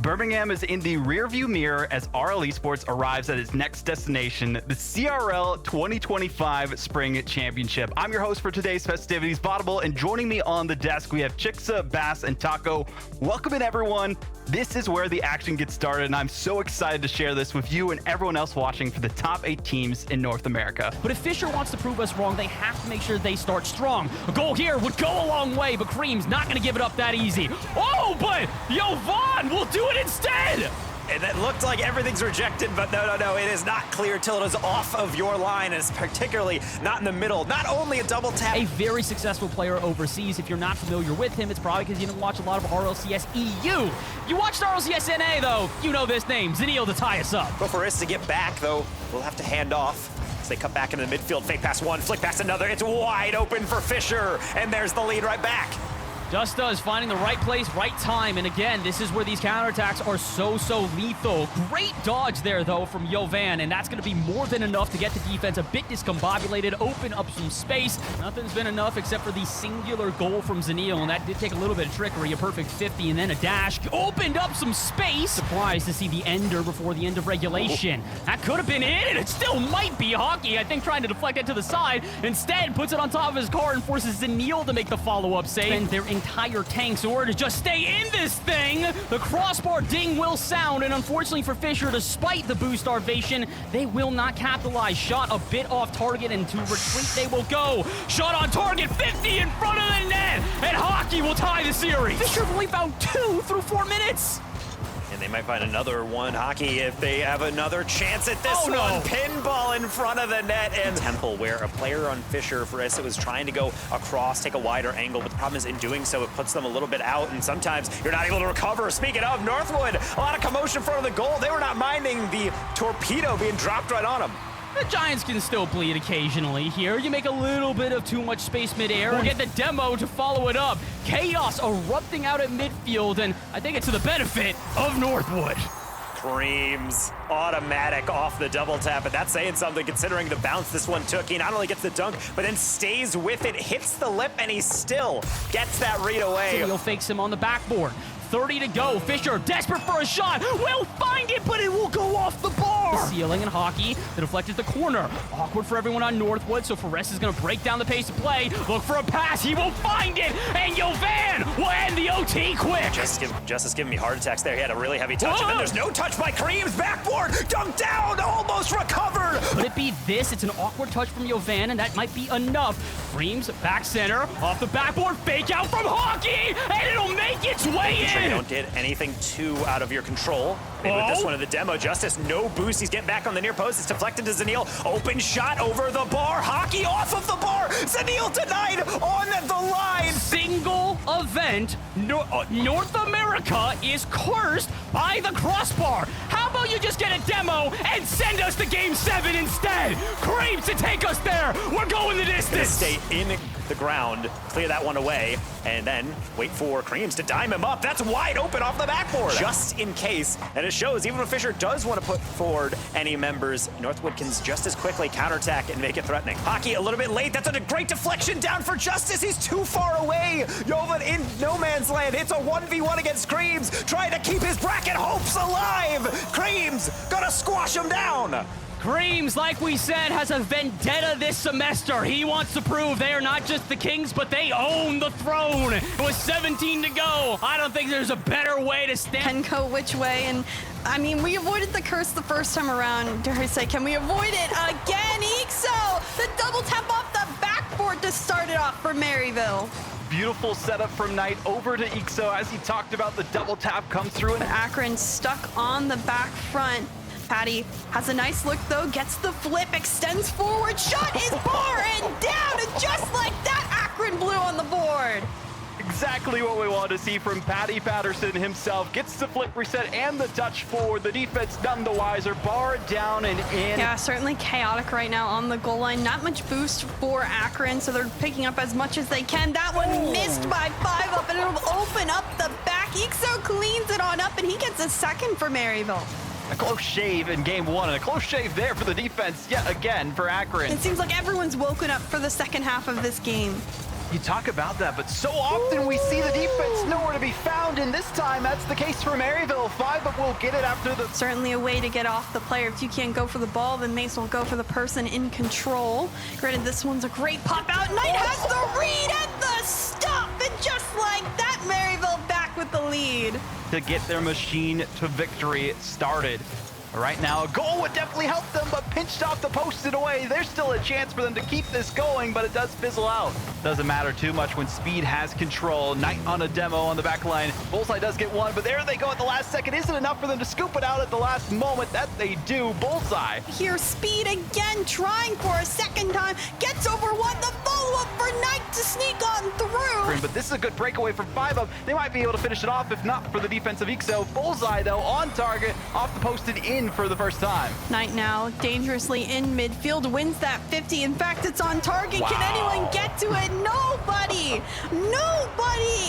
Birmingham is in the rearview mirror as RL Esports arrives at its next destination, the CRL 2025 Spring Championship. I'm your host for today's festivities, Vaudable, and joining me on the desk, we have Chixa, Bass, and Taco. Welcome in, everyone. This is where the action gets started, and I'm so excited to share this with you and everyone else watching for the top 8 teams in North America. But if Fisher wants to prove us wrong, they have to make sure they start strong. A goal here would go a long way, but Cream's not going to give it up that easy. Oh, but Jovan will do it instead! And it looked like everything's rejected, but no, it is not clear till it is off of your line, and it's particularly not in the middle. Not only a double tap. A very successful player overseas. If you're not familiar with him, it's probably because you didn't watch a lot of RLCS EU. You watched RLCS NA, though. You know this name, Zenil, to tie us up. But for us to get back, though, we'll have to hand off. As they cut back into the midfield, fake pass one, flick pass another. It's wide open for Fisher, and there's the lead right back. Just does, finding the right place, right time. And again, this is where these counterattacks are so lethal. Great dodge there, though, from Jovan, and that's going to be more than enough to get the defense a bit discombobulated, open up some space. Nothing's been enough except for the singular goal from Zenil, and that did take a little bit of trickery, a perfect 50, and then a dash. Opened up some space. Surprised to see the ender before the end of regulation. That could have been it, and it still might be. Hockey, I think, trying to deflect it to the side. Instead, puts it on top of his car and forces Zenil to make the follow-up save. And their entire tanks in order to just stay in this thing. The crossbar ding will sound, and unfortunately for Fisher, despite the boost starvation, they will not capitalize. Shot a bit off target, and to retreat they will go. Shot on target, 50 in front of the net, and Hockey will tie the series. Fisher have only found 2 through 4 minutes. And they might find another one. Hockey, if they have another chance at this one. No. Pinball in front of the net. And Temple, where a player on Fisher, for us, it was trying to go across, take a wider angle. But the problem is, in doing so, it puts them a little bit out. And sometimes you're not able to recover. Speaking of Northwood, a lot of commotion in front of the goal. They were not minding the torpedo being dropped right on them. The Giants can still bleed occasionally here. You make a little bit of too much space midair. We'll get the demo to follow it up. Chaos erupting out at midfield, and I think it's to the benefit of Northwood. Creams automatic off the double tap, and that's saying something considering the bounce this one took. He not only gets the dunk, but then stays with it, hits the lip, and he still gets that read away. Zenil fakes him on the backboard. 30 to go. Fisher, desperate for a shot, will find it, but it will go off the bar. The ceiling and Hockey, the deflected the corner. Awkward for everyone on Northwood, so Forrest is going to break down the pace of play. Look for a pass, he will find it, and Jovan will end the OT quick. Justice giving me heart attacks there. He had a really heavy touch, and then there's no touch by Creams. Backboard, dunked down, almost recovered. Could it be this? It's an awkward touch from Jovan, and that might be enough. Creams, back center, off the backboard, fake out from Hockey, and it'll make its way in. You don't get anything too out of your control. Maybe with this one of the demo, Justice, no boost. He's getting back on the near post. It's deflected to Zenil. Open shot over the bar. Hockey off of the bar. Zenil denied on the line. Single event. North America is cursed by the crossbar. How about you just get a demo and send us to Game 7 instead? Creams to take us there. We're going the distance. Stay in the ground, clear that one away, and then wait for Creams to dime him up. That's wide open off the backboard, just in case. And it shows, even if Fisher does want to put forward any members, Northwood can just as quickly counterattack and make it threatening. Hockey a little bit late. That's a great deflection down for Justice. He's too far away. Jovan in no man's land. It's a 1v1 against Creams, trying to keep his bracket hopes alive. Creams gonna squash him down. Creams, like we said, has a vendetta this semester. He wants to prove they are not just the kings, but they own the throne. With 17 to go, I don't think there's a better way to stand. Can go which way, and I mean, we avoided the curse the first time around. Dare I say, can we avoid it again? Ixo, the double tap off the backboard to start it off for Maryville. Beautiful setup from Knight over to Ixo as he talked about. The double tap comes through, and Akron stuck on the back front. Patty has a nice look though, gets the flip, extends forward, shot is bar and down, and just like that, Akron blew on the board. Exactly what we want to see from Patty Patterson himself. Gets the flip reset and the touch forward. The defense none the wiser. Bar down and in. Yeah, certainly chaotic right now on the goal line. Not much boost for Akron, so they're picking up as much as they can. That one missed by 5 up, and it'll open up the back. Ixo cleans it on up, and he gets a second for Maryville. A close shave in game 1, and a close shave there for the defense yet again for Akron. It seems like everyone's woken up for the second half of this game. You talk about that, but so often we see the defense nowhere to be found, and this time that's the case for Maryville. 5 up will get it after the... Certainly a way to get off the player. If you can't go for the ball, then may as well go for the person in control. Granted, this one's a great pop out. Knight has the read at the stop, and just like that, Maryville back with the lead. To get their machine to victory started. Right now, a goal would definitely help them, but pinched off the post and away. There's still a chance for them to keep this going, but it does fizzle out. Doesn't matter too much when Speed has control. Knight on a demo on the back line. Bullseye does get one, but there they go at the last second. Isn't enough for them to scoop it out at the last moment. That they do. Bullseye. Here, Speed again, trying for a second time. Gets over one. The follow-up for Knight to sneak on through. But this is a good breakaway from 5 up. They might be able to finish it off, if not for the defensive EXO. Bullseye, though, on target, off the post and in for the first time. Knight now dangerously in midfield, wins that 50. In fact, it's on target. Wow. Can anyone get to it? Nobody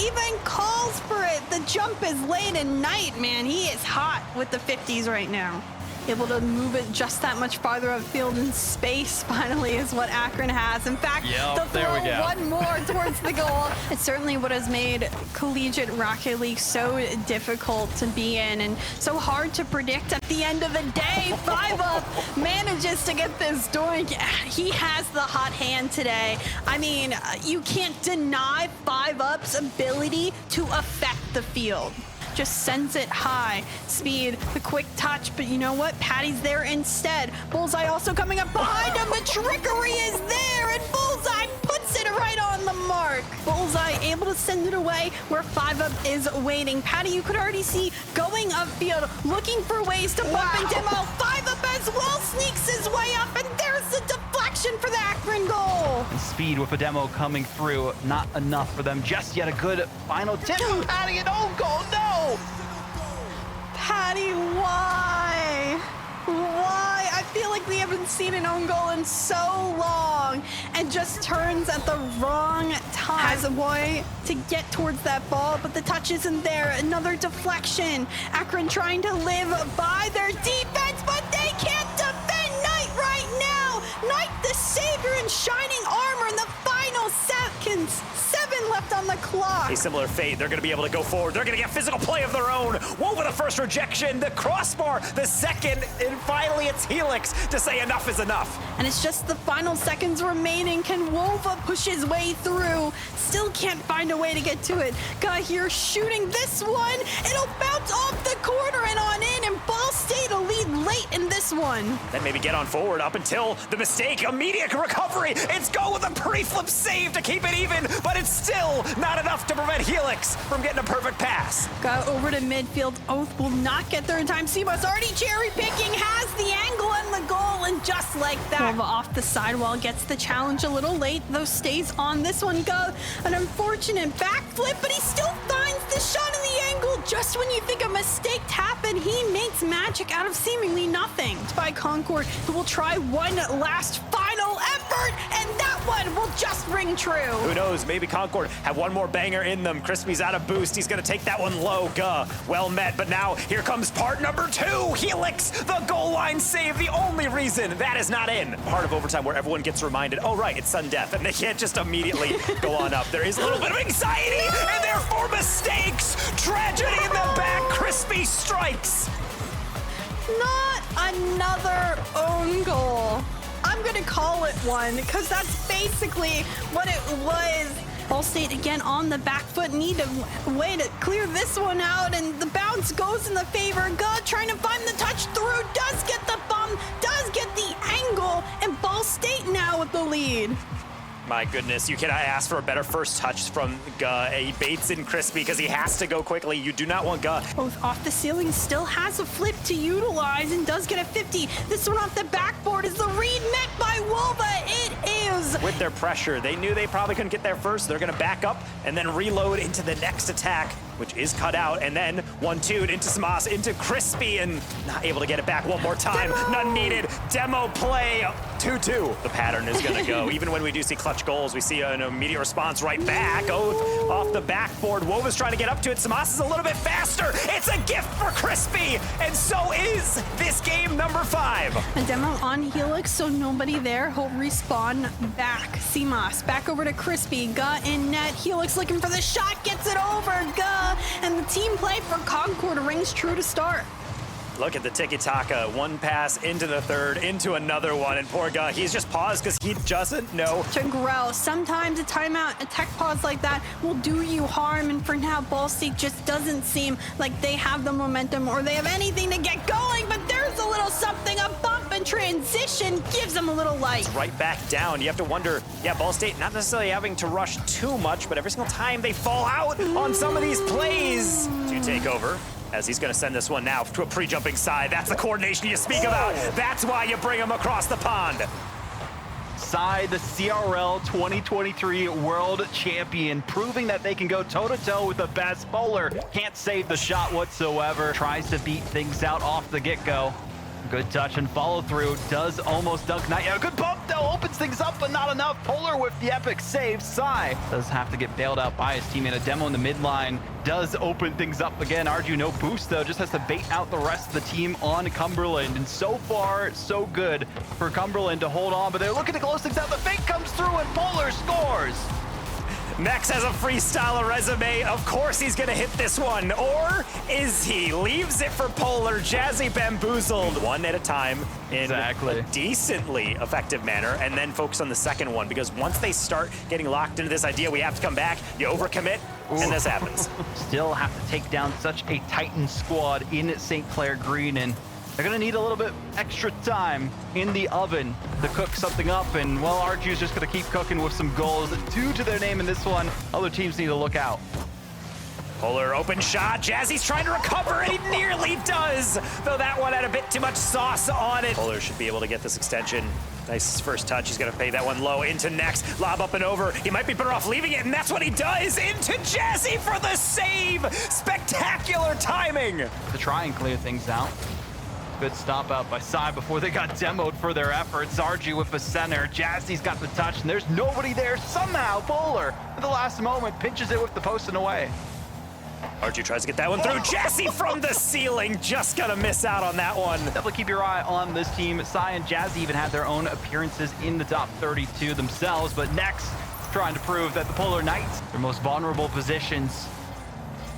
even calls for it. The jump is late, and Knight, man, he is hot with the 50s right now. Able to move it just that much farther upfield in space, finally, is what Akron has. In fact, they'll throw one more towards the goal. It's certainly what has made Collegiate Rocket League so difficult to be in and so hard to predict at the end of the day. 5 up manages to get this doink. He has the hot hand today. I mean, you can't deny 5 up's ability to affect the field. Just sends it high. Speed, the quick touch, but you know what? Patty's there instead. Bullseye also coming up behind him. The trickery is there, and Bullseye puts it right on the mark. Bullseye able to send it away where 5 up is waiting. Patty, you could already see going upfield, looking for ways to bump and demo. 5 up as well sneaks his way up, and there's the deflection for the Akron goal. And Speed with a demo coming through. Not enough for them. Just yet a good final tip from Patty, an own goal. No! Patty, why? Why? I feel like we haven't seen an own goal in so long, and just turns at the wrong time. Has a way to get towards that ball, but the touch isn't there. Another deflection. Akron trying to live by their defense, but they can't defend Knight right now. Knight, the savior in shining armor in the final seconds. 7 left on the clock. A similar fate. They're going to be able to go forward. They're going to get physical play of their own. Wova the first rejection, the crossbar, the second, and finally it's Helix to say enough is enough. And it's just the final seconds remaining. Can Wova push his way through? Still can't find a way to get to it. Got here shooting this one. It'll bounce off the corner and on in, and Ball State will lead late in this one. Then maybe get on forward up until the mistake. Immediate recovery. It's go with a pre-flip save to keep it even, but it's still not enough to prevent Helix from getting a perfect pass. Got over to midfield. Oath will not get there in time. Seamus already cherry picking, has the angle and the goal, and just like that, Wova off the sidewall gets the challenge a little late, though stays on this one. Got an unfortunate backflip, but he still finds the shot in the angle. Just when you think a mistake happened, he makes magic out of seemingly nothing. By Concord, who will try one last final effort, and that one will just ring true. Who knows? Maybe Concord have one more banger in them. Crispy's out of boost. He's going to take that one low. Well met, but now here comes part number 2. Helix, the goal line save, the only reason that is not in. Part of overtime where everyone gets reminded, oh right, it's sudden death, and they can't just immediately go on up. There is a little bit of anxiety, and therefore mistakes. Tragedy in the back. Crispy strikes. Not another own goal. I'm gonna call it one, because that's basically what it was. Ball State again on the back foot, need a way to clear this one out, and the bounce goes in the favor. God trying to find the touch through, does get the bump, does get the angle, and Ball State now with the lead. My goodness, you cannot ask for a better first touch from Guh. He baits in Crispy because he has to go quickly. You do not want Guh. Both off the ceiling, still has a flip to utilize and does get a 50. This one off the backboard is the read met by Wova. It is. With their pressure, they knew they probably couldn't get there first. They're going to back up and then reload into the next attack, which is cut out, and then 1-2'd into Samas, into Crispy, and not able to get it back one more time. Demo. None needed. Demo play. 2-2. The pattern is going to go. Even when we do see clutch goals, we see an immediate response right back. Oath off the backboard. Wova's trying to get up to it. Samas is a little bit faster. It's a gift for Crispy, and so is this game number 5. A demo on Helix, so nobody there. He'll respawn back. CMOS back over to Crispy. Guh in net. Helix looking for the shot, gets it over. Guh, and the team play for Concord rings true to start. Look at the tiki-taka. One pass into the third, into another one, and poor guy, he's just paused because he doesn't know. To grow. Sometimes a timeout, a tech pause like that will do you harm, and for now, Ball State just doesn't seem like they have the momentum or they have anything to get going, but there's a little something, a bump and transition gives them a little light. Right back down. You have to wonder, yeah, Ball State not necessarily having to rush too much, but every single time they fall out on some of these plays to take over. As he's gonna send this one now to a pre-jumping side. That's the coordination you speak about. That's why you bring him across the pond. Side, the CRL 2023 World Champion, proving that they can go toe-to-toe with the best. Polar can't save the shot whatsoever. Tries to beat things out off the get-go. Good touch and follow through. Does almost dunk Knight. Yeah, good bump though. Opens things up, but not enough. Polar with the epic save. Sai does have to get bailed out by his teammate. A demo in the midline does open things up again. Arju no boost though. Just has to bait out the rest of the team on Cumberland. And so far, so good for Cumberland to hold on. But they're looking to close things out. The fake comes through and Polar scores. Next has a freestyler resume. Of course he's gonna hit this one. Or is he? Leaves it for Polar. Jazzy bamboozled one at a time in a decently effective manner, and then focus on the second one, because once they start getting locked into this idea, we have to come back, you overcommit, and this happens. Still have to take down such a Titan squad in St. Clair Green, and they're gonna need a little bit extra time in the oven to cook something up, and well, Arju's just gonna keep cooking with some goals. 2 to their name in this one. Other teams need to look out. Polar open shot. Jazzy's trying to recover, and he nearly does, though that one had a bit too much sauce on it. Polar should be able to get this extension. Nice first touch. He's gonna pay that one low into next. Lob up and over. He might be better off leaving it, and that's what he does. Into Jazzy for the save. Spectacular timing. To try and clear things out. Good stop out by Sai before they got demoed for their efforts. Arju with the center. Jazzy's got the touch, and there's nobody there. Somehow, Polar, at the last moment, pinches it with the post and away. Arju tries to get that one through. Jazzy from the ceiling. Just gonna miss out on that one. Definitely keep your eye on this team. Sai and Jazzy even had their own appearances in the top 32 themselves, but next, trying to prove that the Polar Knights, their most vulnerable positions.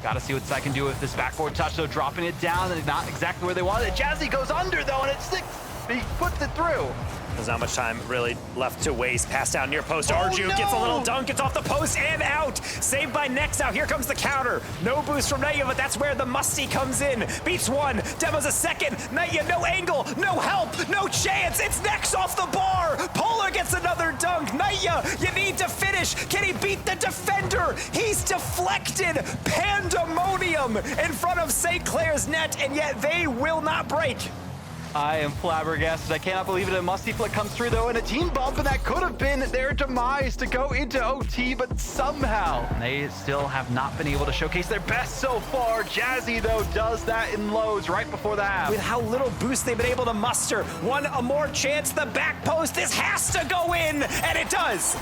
Got to see what Sai can do with this backboard touch, though, dropping it down and not exactly where they wanted it. Jazzy goes under, though, and it sticks. He puts it through. There's not much time really left to waste. Pass down near post. Arju gets a little dunk. It's off the post and out. Saved by Nex. Now here comes the counter. No boost from Naya, but that's where the musty comes in. Beats one. Demos a second. Naya, no angle, no help, no chance. It's Nex off the bar. Polar gets another dunk. Naya, you need to finish. Can he beat the defender? He's deflected. Pandemonium in front of St. Clair's net, and yet they will not break. I am flabbergasted. I cannot believe it. A musty flick comes through, though, and a team bump, and that could have been their demise to go into OT, but somehow they still have not been able to showcase their best so far. Jazzy, though, does that in lows right before the half. With how little boost they've been able to muster. One more chance, the back post. This has to go in, and it does.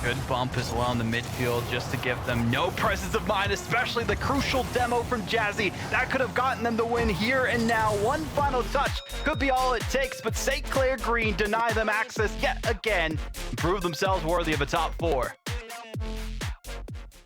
Good bump as well in the midfield just to give them no presence of mind, especially the crucial demo from Jazzy. That could have gotten them the win here and now. One final touch could be all it takes, but St. Clair Green deny them access yet again and prove themselves worthy of a top 4.